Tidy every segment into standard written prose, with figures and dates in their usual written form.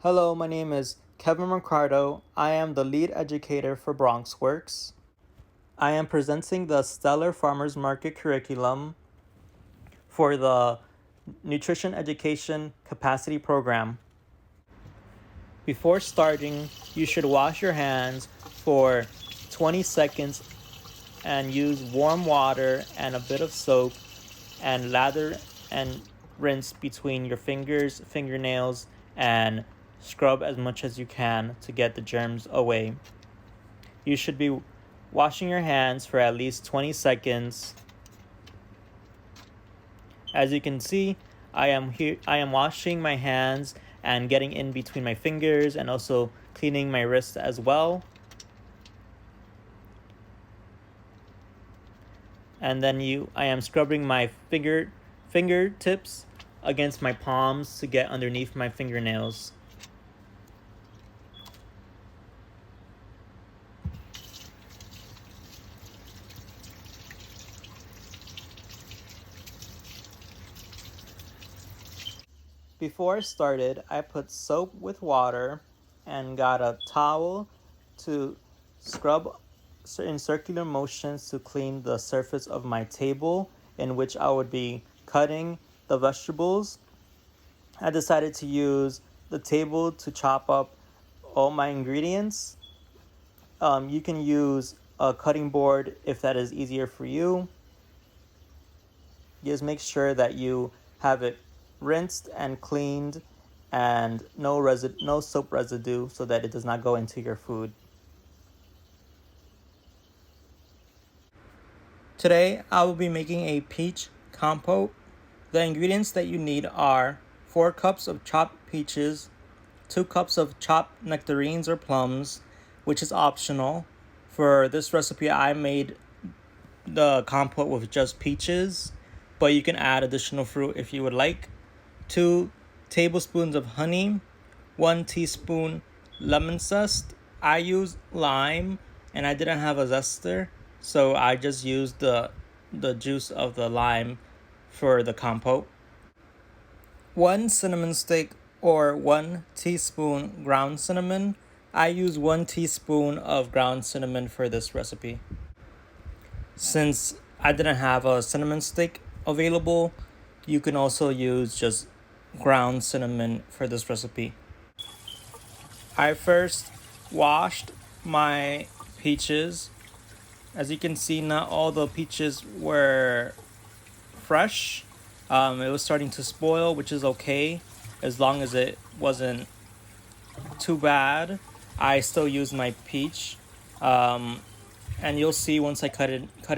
Hello, my name is Kevin Ricardo. I am the lead educator for BronxWorks. I am presenting the Stellar Farmers Market curriculum for the Nutrition Education Capacity Program. Before starting, you should wash your hands for 20 seconds and use warm water and a bit of soap and lather and rinse between your fingers, fingernails, and scrub as much as you can to get the germs away. You should be washing your hands for at least 20 seconds. As you can see, I am washing my hands and getting in between my fingers and also cleaning my wrists as well. And then I am scrubbing my fingertips against my palms to get underneath my fingernails. Before I started, I put soap with water and got a towel to scrub in circular motions to clean the surface of my table in which I would be cutting the vegetables. I decided to use the table to chop up all my ingredients. You can use a cutting board if that is easier for you. Just make sure that you have it rinsed and cleaned and no soap residue so that it does not go into your food. Today I will be making a peach compote. The ingredients that you need are 4 cups of chopped peaches, 2 cups of chopped nectarines or plums, which is optional. For this recipe I made the compote with just peaches, but you can add additional fruit if you would like. 2 tablespoons of honey, 1 teaspoon lemon zest. I used lime and I didn't have a zester, so I just used the juice of the lime for the compote. 1 cinnamon stick or 1 teaspoon ground cinnamon. I use 1 teaspoon of ground cinnamon for this recipe. Since I didn't have a cinnamon stick available, you can also use just ground cinnamon for this recipe. I first washed my peaches. As you can see, not all the peaches were fresh. It was starting to spoil, which is okay as long as it wasn't too bad. I still use my peach, and you'll see once I cut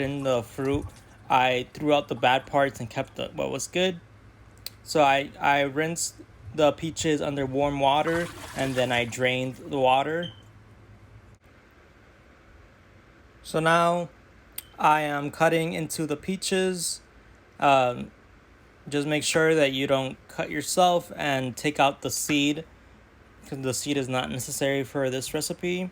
in the fruit, I threw out the bad parts and kept what was good. So I rinsed the peaches under warm water and then I drained the water. So now I am cutting into the peaches. Just make sure that you don't cut yourself and take out the seed, because the seed is not necessary for this recipe.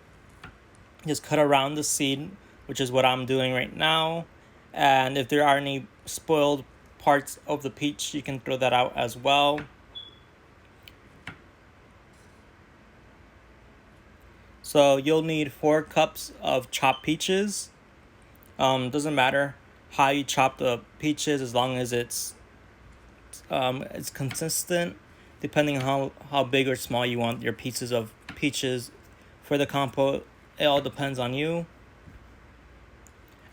Just cut around the seed, which is what I'm doing right now. And if there are any spoiled parts of the peach, you can throw that out as well. So you'll need 4 cups of chopped peaches. Doesn't matter how you chop the peaches as long as it's consistent, depending on how big or small you want your pieces of peaches for the compote. It all depends on you.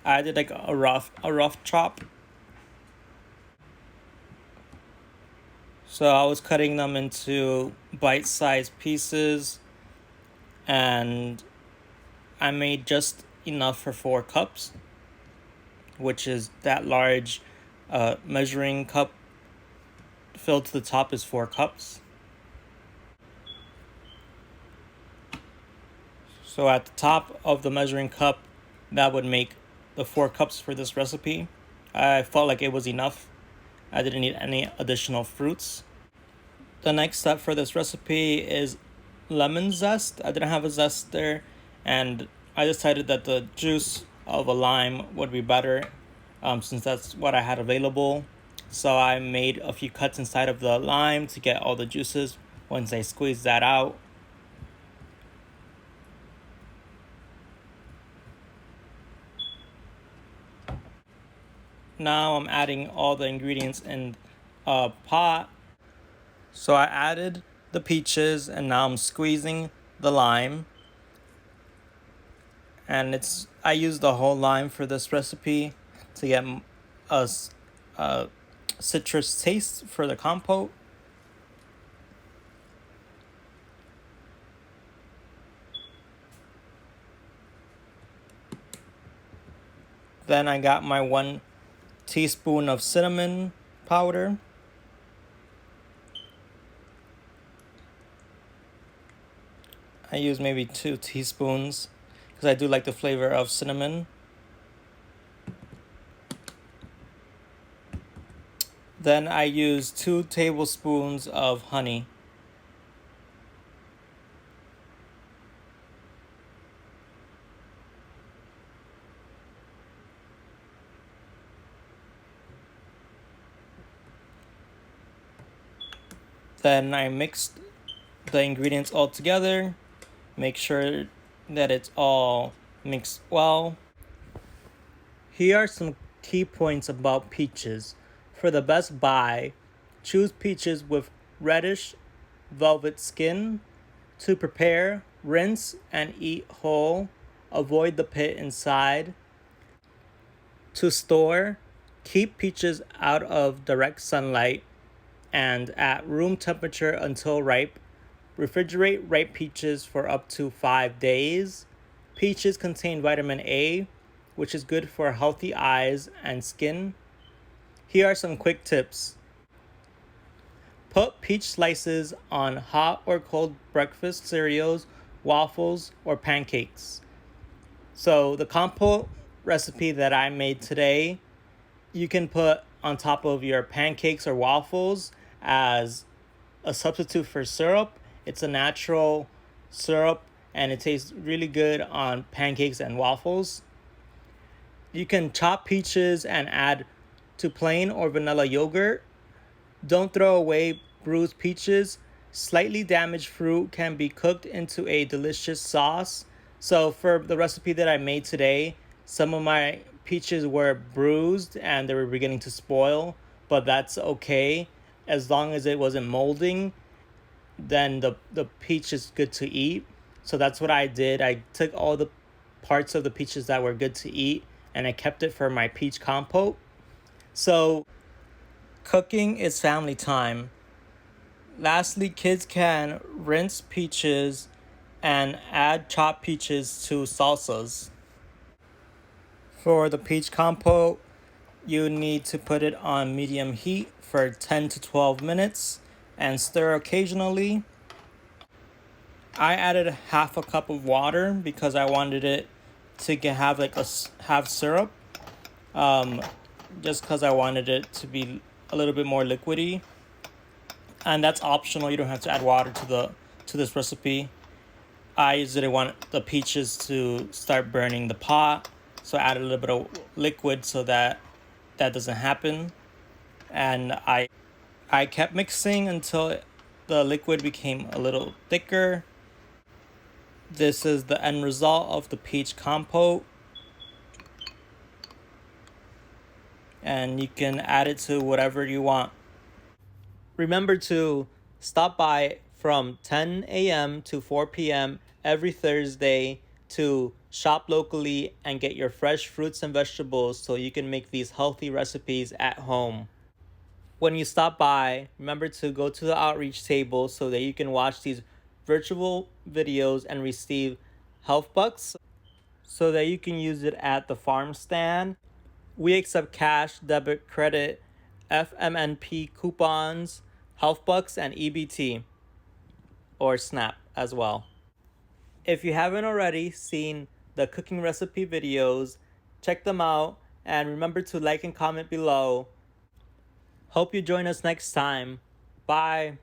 I did like a rough chop. So I was cutting them into bite-sized pieces, and I made just enough for 4 cups, which is that large measuring cup filled to the top is 4 cups. So at the top of the measuring cup, that would make the 4 cups for this recipe. I felt like it was enough. I didn't need any additional fruits. The next step for this recipe is lemon zest. I didn't have a zester, and I decided that the juice of a lime would be better, since that's what I had available. So I made a few cuts inside of the lime to get all the juices once I squeeze that out. Now I'm adding all the ingredients in a pot. So I added the peaches and now I'm squeezing the lime. And I use the whole lime for this recipe to get a citrus taste for the compote. Then I got my 1 teaspoon of cinnamon powder. I use maybe 2 teaspoons because I do like the flavor of cinnamon. Then I use 2 tablespoons of honey. Then I mixed the ingredients all together. Make sure that it's all mixed well. Here are some key points about peaches. For the best buy, choose peaches with reddish velvet skin. To prepare, rinse and eat whole. Avoid the pit inside. To store, keep peaches out of direct sunlight and at room temperature until ripe. Refrigerate ripe peaches for up to 5 days. Peaches contain vitamin A, which is good for healthy eyes and skin. Here are some quick tips. Put peach slices on hot or cold breakfast cereals, waffles, or pancakes. So the compote recipe that I made today, you can put on top of your pancakes or waffles as a substitute for syrup. It's a natural syrup and it tastes really good on pancakes and waffles. You can chop peaches and add to plain or vanilla yogurt. Don't throw away bruised peaches. Slightly damaged fruit can be cooked into a delicious sauce. So for the recipe that I made today, some of my peaches were bruised and they were beginning to spoil, but that's okay. As long as it wasn't molding, then the peach is good to eat. So that's what I did. I took all the parts of the peaches that were good to eat and I kept it for my peach compote. So cooking is family time. Lastly, kids can rinse peaches and add chopped peaches to salsas. For the peach compote, you need to put it on medium heat for 10 to 12 minutes and stir occasionally. I added half a cup of water because I wanted it to have like have syrup. Just because I wanted it to be a little bit more liquidy. And that's optional. You don't have to add water to this recipe. I just didn't want the peaches to start burning the pot, so I added a little bit of liquid so that doesn't happen. And I kept mixing until the liquid became a little thicker. This is the end result of the peach compote. And you can add it to whatever you want. Remember to stop by from 10 a.m. to 4 p.m. every Thursday to shop locally and get your fresh fruits and vegetables so you can make these healthy recipes at home. When you stop by, remember to go to the outreach table so that you can watch these virtual videos and receive health bucks so that you can use it at the farm stand. We accept cash, debit, credit, FMNP coupons, health bucks, and EBT or SNAP as well. If you haven't already seen the cooking recipe videos, check them out and remember to like and comment below. Hope you join us next time. Bye.